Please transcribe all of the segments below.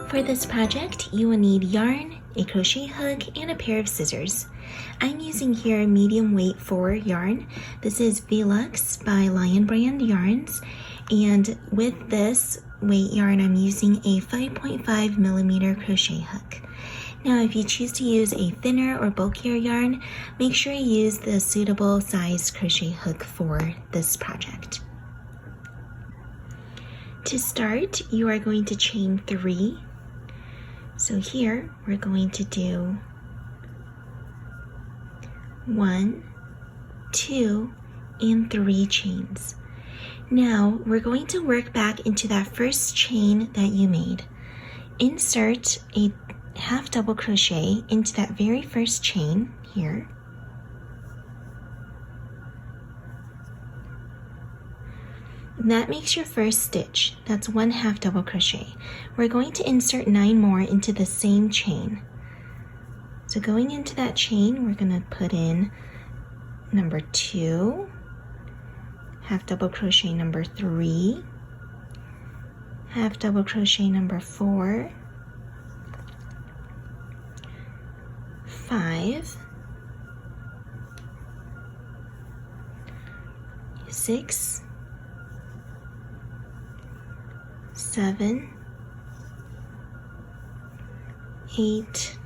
For this project, you will need yarn, a crochet hook, and a pair of scissors. I'm using here medium weight 4 yarn. This is vel-luxe by Lion Brand Yarns, and with this weight yarn, I'm using a 5.5 millimeter crochet hook. Now, if you choose to use a thinner or bulkier yarn, make sure you use the suitable size crochet hook for this project. To start, you are going to chain 3. So here, we're going to do 1, 2, and 3 chains. Now, we're going to work back into that first chain that you made. Insert a half double crochet into that very first chain here. And that makes your first stitch. That's 1 half double crochet. We're going to insert 9 more into the same chain. So going into that chain, we're going to put in number 2, half double crochet number 3, half double crochet number 4, 5, 6, 7, 8,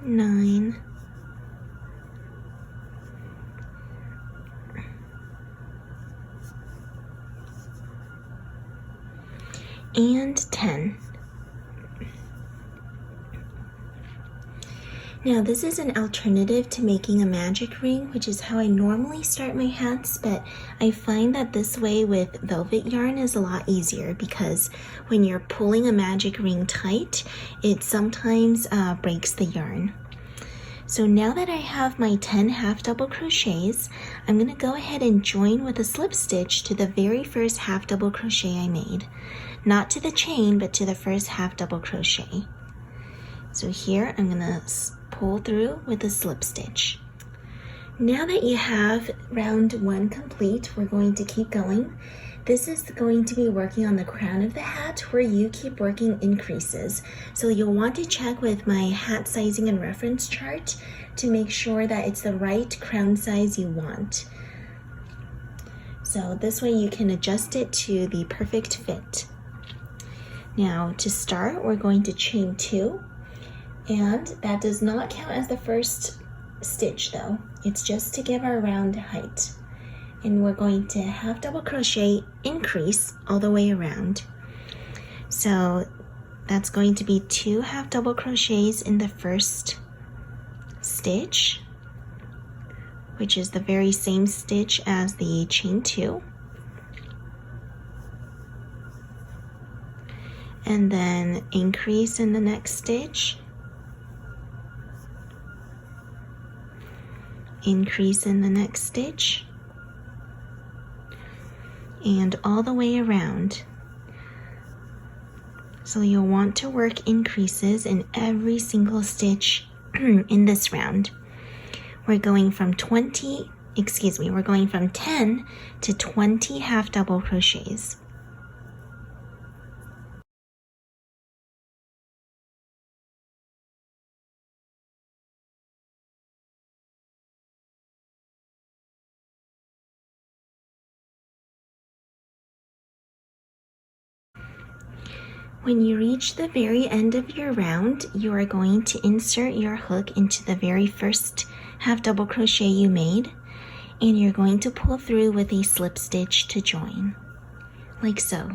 9, 10. Now this is an alternative to making a magic ring, which is how I normally start my hats, but I find that this way with velvet yarn is a lot easier because when you're pulling a magic ring tight, it sometimes breaks the yarn. So now that I have my 10 half double crochets, I'm going to go ahead and join with a slip stitch to the very first half double crochet I made. Not to the chain, but to the first half double crochet. So here I'm going to pull through with a slip stitch. Now that you have round 1 complete, we're going to keep going. This is going to be working on the crown of the hat where you keep working increases. So you'll want to check with my hat sizing and reference chart to make sure that it's the right crown size you want. So this way you can adjust it to the perfect fit. Now to start, we're going to chain 2. And that does not count as the first stitch though. It's just to give our round height. And we're going to half double crochet increase all the way around. So that's going to be 2 half double crochets in the first stitch, which is the very same stitch as the chain 2. And then increase in the next stitch. Increase in the next stitch, and all the way around. So you'll want to work increases in every single stitch in this round. We're going from 10 to 20 half double crochets. When you reach the very end of your round, you are going to insert your hook into the very first half double crochet you made, and you're going to pull through with a slip stitch to join, like so.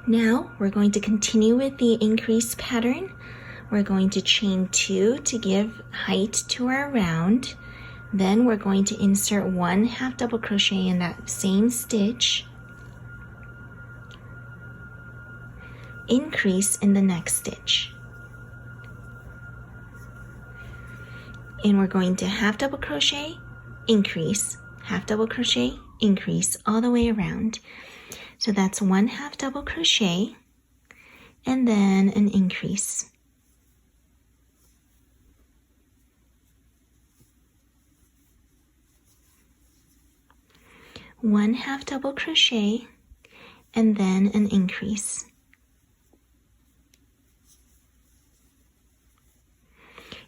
Now we're going to continue with the increase pattern. We're going to chain 2 to give height to our round. Then we're going to insert 1 half double crochet in that same stitch. Increase in the next stitch. And we're going to half double crochet, increase, half double crochet, increase all the way around. So that's 1 half double crochet and then an increase. 1 half double crochet and then an increase.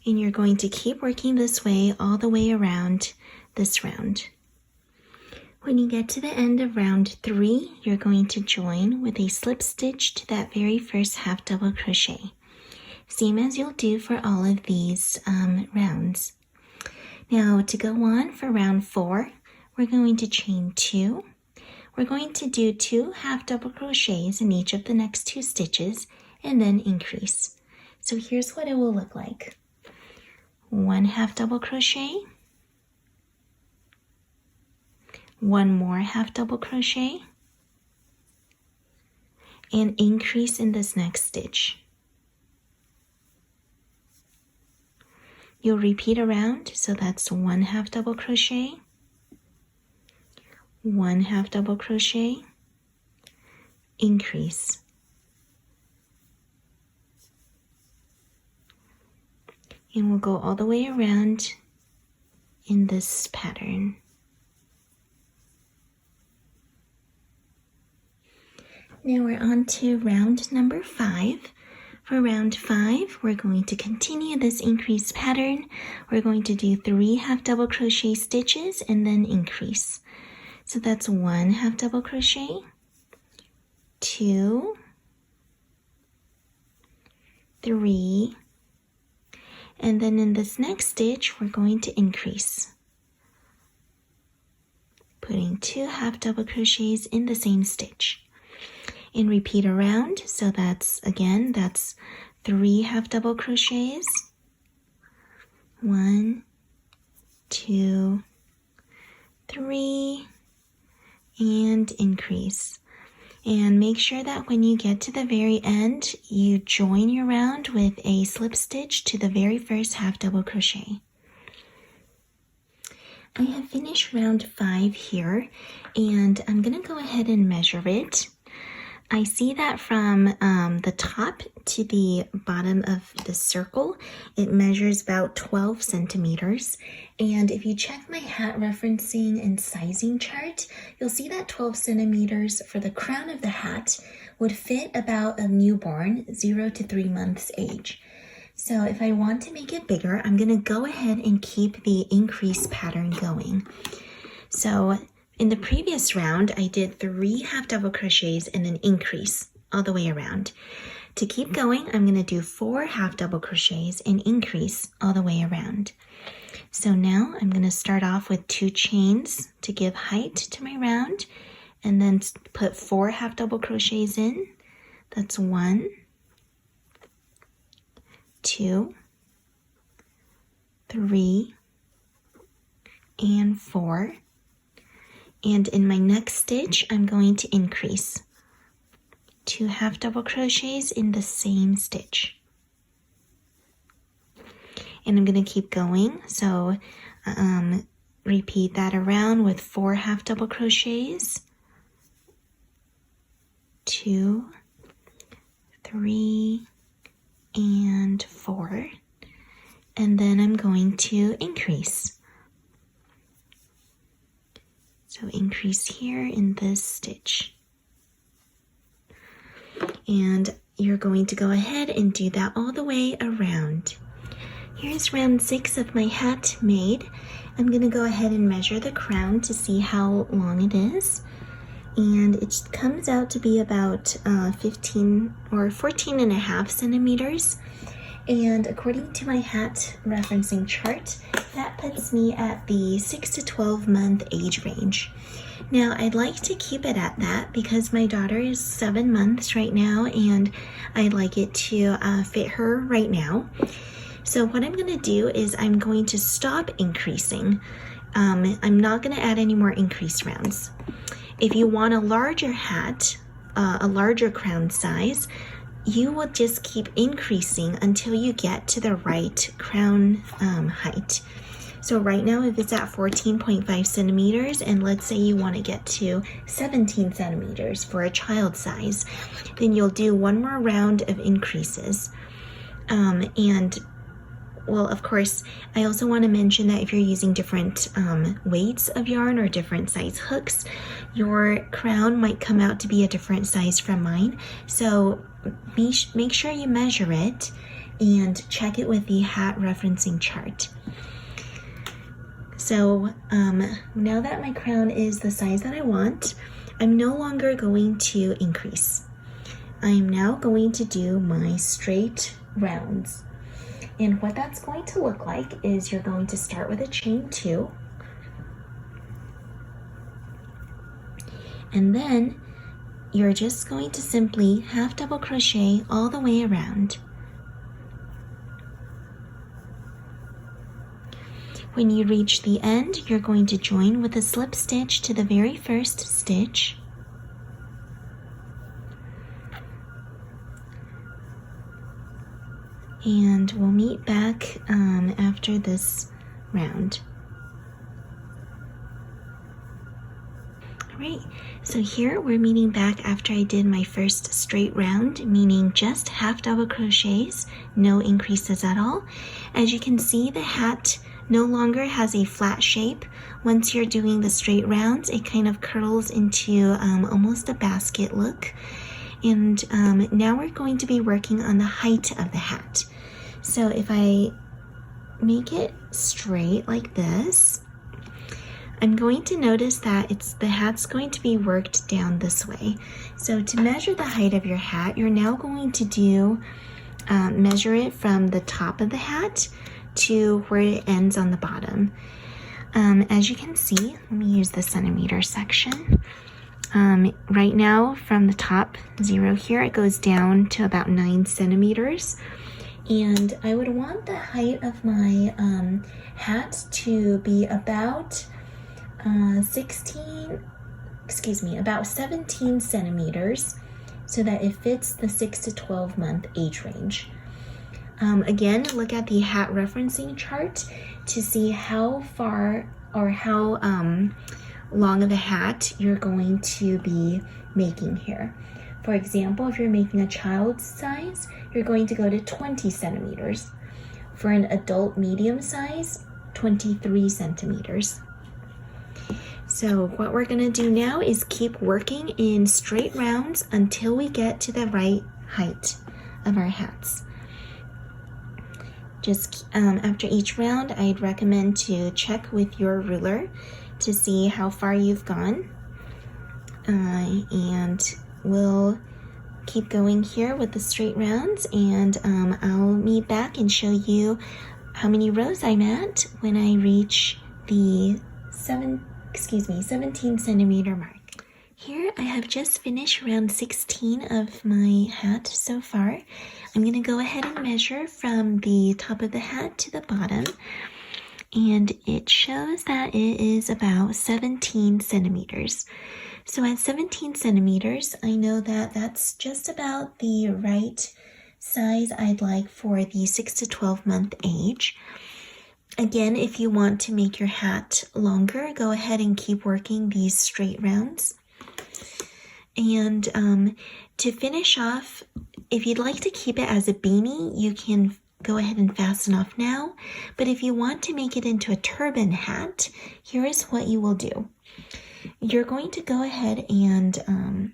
And you're going to keep working this way all the way around this round. When you get to the end of round 3, you're going to join with a slip stitch to that very first half double crochet. Same as you'll do for all of these rounds. Now to go on for round 4, we're going to chain 2. We're going to do 2 half double crochets in each of the next 2 stitches and then increase. So here's what it will look like. 1 half double crochet, 1 more half double crochet, and increase in this next stitch. You'll repeat around, so that's 1 half double crochet, 1 half double crochet, increase. And we'll go all the way around in this pattern. Now we're on to round number 5. For round 5, we're going to continue this increase pattern. We're going to do 3 half double crochet stitches and then increase. So that's 1 half double crochet, 2, 3, and then in this next stitch, we're going to increase, putting 2 half double crochets in the same stitch. And repeat around, so that's 3 half double crochets, 1, 2, 3, and increase. And make sure that when you get to the very end, you join your round with a slip stitch to the very first half double crochet. I have finished round 5 here, and I'm going to go ahead and measure it. I see that from the top to the bottom of the circle, it measures about 12 centimeters. And if you check my hat referencing and sizing chart, you'll see that 12 centimeters for the crown of the hat would fit about a newborn, 0 to 3 months age. So if I want to make it bigger, I'm going to go ahead and keep the increase pattern going. So in the previous round, I did 3 half double crochets and then increase all the way around. To keep going, I'm going to do 4 half double crochets and increase all the way around. So now I'm going to start off with 2 chains to give height to my round, and then put 4 half double crochets in. That's 1, 2, 3, and 4. And in my next stitch, I'm going to increase 2 half double crochets in the same stitch. And I'm going to keep going. So repeat that around with 4 half double crochets, 2, 3, and 4. And then I'm going to increase. So increase here in this stitch. And you're going to go ahead and do that all the way around. Here's round 6 of my hat made. I'm going to go ahead and measure the crown to see how long it is. And it comes out to be about 15 or 14 and a half centimeters. And according to my hat referencing chart, that puts me at the 6 to 12 month age range. Now, I'd like to keep it at that because my daughter is 7 months right now, and I'd like it to fit her right now. So what I'm going to do is I'm going to stop increasing. I'm not going to add any more increase rounds. If you want a larger hat, a larger crown size, you will just keep increasing until you get to the right crown height. So right now, if it's at 14.5 centimeters, and let's say you want to get to 17 centimeters for a child size, then you'll do one more round of increases. And well, of course, I also want to mention that if you're using different weights of yarn or different size hooks, your crown might come out to be a different size from mine. So make sure you measure it and check it with the hat referencing chart. So now that my crown is the size that I want, I'm no longer going to increase. I'm now going to do my straight rounds. And what that's going to look like is you're going to start with a chain 2. And then you're just going to simply half double crochet all the way around. When you reach the end, you're going to join with a slip stitch to the very first stitch. And we'll meet back after this round. Alright, so here we're meeting back after I did my first straight round, meaning just half double crochets, no increases at all. As you can see, the hat no longer has a flat shape. Once you're doing the straight rounds, it kind of curls into almost a basket look. And now we're going to be working on the height of the hat. So if I make it straight like this, I'm going to notice that the hat's going to be worked down this way. So to measure the height of your hat, you're now going to do measure it from the top of the hat to where it ends on the bottom. As you can see, let me use the centimeter section. Right now from the top 0 here, it goes down to about 9 centimeters. And I would want the height of my hat to be about about 17 centimeters, so that it fits the 6 to 12 month age range. Again, look at the hat referencing chart to see how far or how long of a hat you're going to be making here. For example, if you're making a child's size, you're going to go to 20 centimeters. For an adult medium size, 23 centimeters. So what we're going to do now is keep working in straight rounds until we get to the right height of our hats. Just after each round, I'd recommend to check with your ruler to see how far you've gone. And we'll keep going here with the straight rounds, and I'll meet back and show you how many rows I'm at when I reach the 17 centimeter mark. Here I have just finished round 16 of my hat so far. I'm going to go ahead and measure from the top of the hat to the bottom, and it shows that it is about 17 centimeters. So at 17 centimeters, I know that that's just about the right size I'd like for the 6 to 12 month age. Again, if you want to make your hat longer, go ahead and keep working these straight rounds. And to finish off, if you'd like to keep it as a beanie, you can go ahead and fasten off now. But if you want to make it into a turban hat, here is what you will do. You're going to go ahead and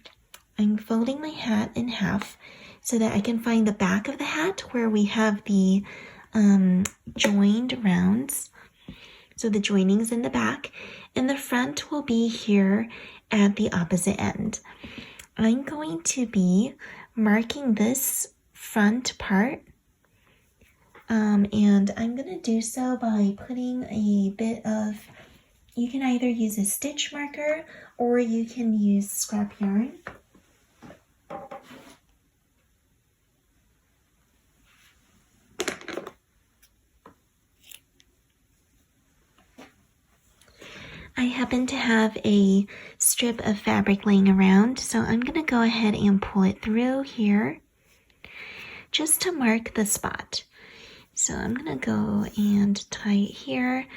I'm folding my hat in half so that I can find the back of the hat where we have the joined rounds. So the joinings in the back, and the front will be here at the opposite end. I'm going to be marking this front part, and I'm going to do so by putting a bit of, you can either use a stitch marker or you can use scrap yarn. I happen to have a strip of fabric laying around, so I'm going to go ahead and pull it through here just to mark the spot. So I'm going to go and tie it here.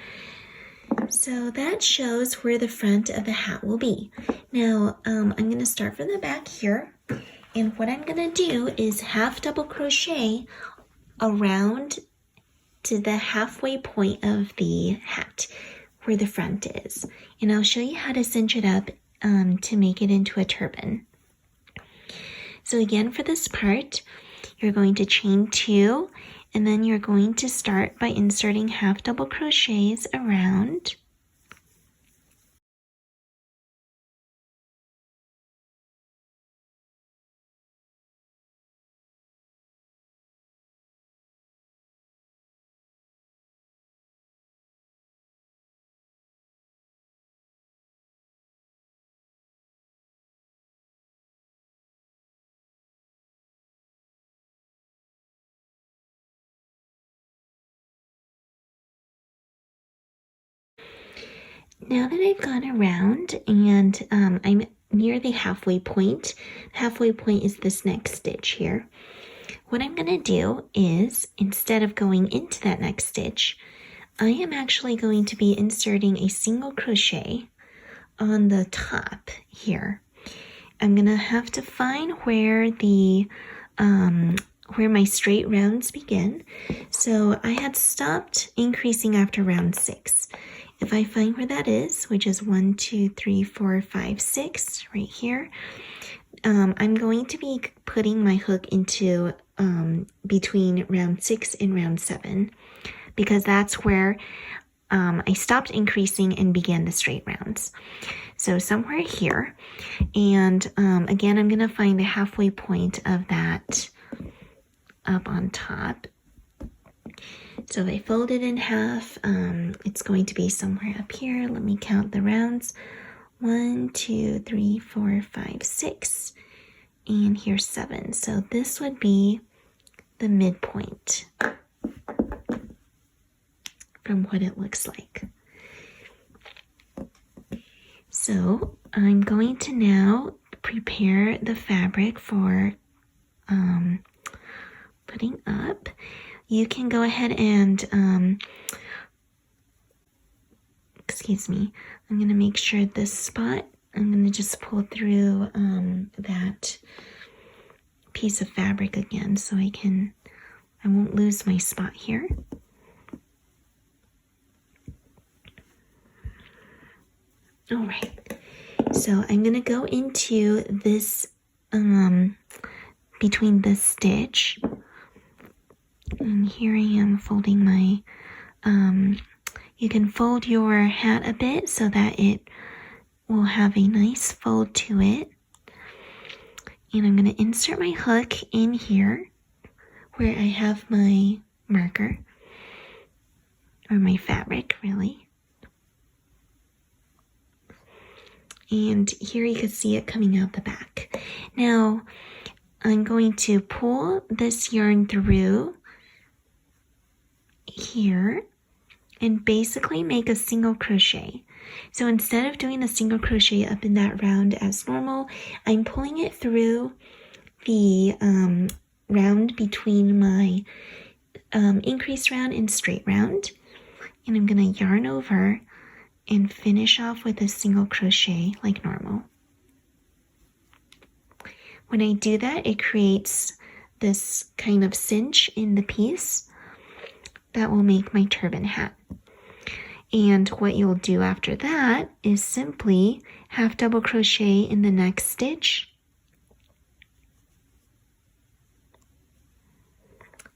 So that shows where the front of the hat will be. Now I'm going to start from the back here, and what I'm going to do is half double crochet around to the halfway point of the hat where the front is. And I'll show you how to cinch it up to make it into a turban. So again, for this part, you're going to chain 2, and then you're going to start by inserting half double crochets around. Now that I've gone around and I'm near the halfway point, halfway point is this next stitch here. What I'm going to do is, instead of going into that next stitch, I am actually going to be inserting a single crochet on the top here. I'm going to have to find where the where my straight rounds begin. So I had stopped increasing after round 6. If I find where that is, which is 1, 2, 3, 4, 5, 6, right here, I'm going to be putting my hook into between round 6 and round 7, because that's where I stopped increasing and began the straight rounds. So somewhere here, and again, I'm going to find the halfway point of that up on top. So if I fold it in half, it's going to be somewhere up here. Let me count the rounds. 1, 2, 3, 4, 5, 6, and here's 7. So this would be the midpoint from what it looks like. So I'm going to now prepare the fabric for putting up. You can go ahead and, excuse me, I'm going to make sure this spot, I'm going to just pull through that piece of fabric again so I won't lose my spot here. All right, so I'm going to go into this, between this stitch, and here I am folding my, you can fold your hat a bit so that it will have a nice fold to it. And I'm going to insert my hook in here where I have my marker, or my fabric really. And here you can see it coming out the back. Now I'm going to pull this yarn through here and basically make a single crochet. So instead of doing a single crochet up in that round as normal, I'm pulling it through the round between my increased round and straight round, and I'm going to yarn over and finish off with a single crochet like normal. When I do that, it creates this kind of cinch in the piece that will make my turban hat. And what you'll do after that is simply half double crochet in the next stitch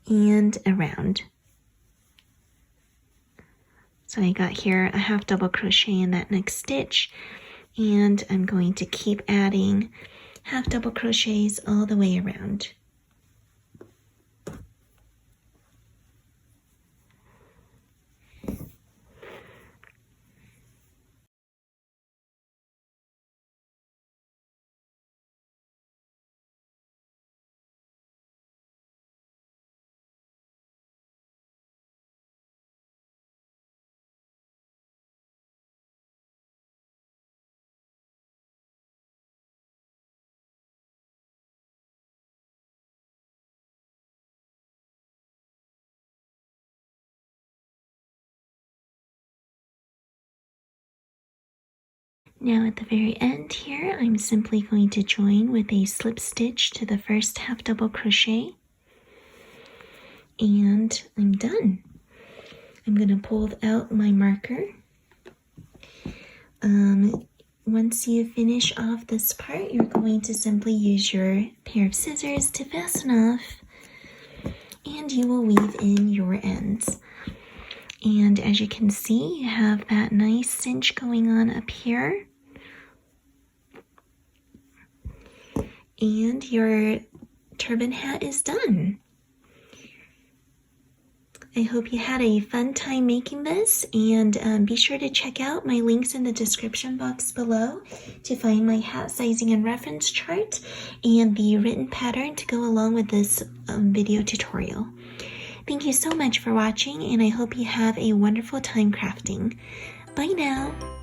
and around. So I got here a half double crochet in that next stitch, and I'm going to keep adding half double crochets all the way around. Now at the very end here, I'm simply going to join with a slip stitch to the first half double crochet, and I'm done. I'm going to pull out my marker. Once you finish off this part, you're going to simply use your pair of scissors to fasten off, and you will weave in your ends. And as you can see, you have that nice cinch going on up here. And your turban hat is done. I hope you had a fun time making this, and be sure to check out my links in the description box below to find my hat sizing and reference chart and the written pattern to go along with this video tutorial. Thank you so much for watching, and I hope you have a wonderful time crafting. Bye now!